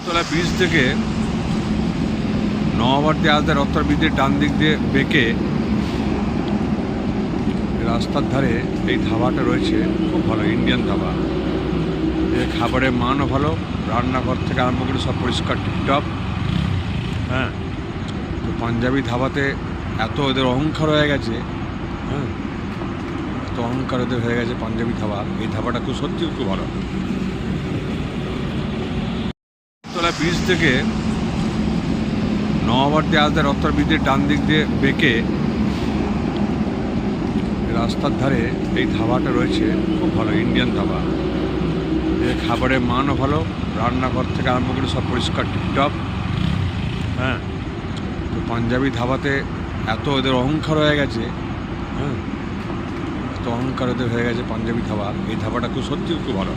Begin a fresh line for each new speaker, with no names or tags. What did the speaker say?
তলা ব্রিজ থেকে নওয়াবাড়িতে আসতে রত্তর ব্রিজের ডান দিক দিয়ে বেঁকে রাস্তার ধারে এই ধাবাটা রয়েছে, খুব ভালো ইন্ডিয়ান ধাবা। এর খাবারের মানও ভালো, রান্নাঘর থেকে আরম্ভ করে সব পরিষ্কার টিপটপ। হ্যাঁ, তো পাঞ্জাবি ধাবাতে এত ওদের অহংকার হয়ে গেছে, হ্যাঁ, এত অহংকার ওদের হয়ে গেছে পাঞ্জাবি ধাবা। এই ধাবাটা খুব সত্যি খুব ভালো। তলা ব্রিজ থেকে নওয়াবাড়িতে আসতে রত্তর ব্রিজের ডান দিক দিয়ে বেঁকে রাস্তার ধারে এই ধাবাটা রয়েছে, খুব ভালো ইন্ডিয়ান ধাবা। এর খাবারের মানও ভালো, রান্নাঘর থেকে আরম্ভ করে সব পরিষ্কার টিপটপ। হ্যাঁ, তো পাঞ্জাবি ধাবাতে এত ওদের অহংকার হয়ে গেছে, হ্যাঁ, এত অহংকার ওদের হয়ে গেছে পাঞ্জাবি ধাবা। এই ধাবাটা খুব সত্যি খুব ভালো।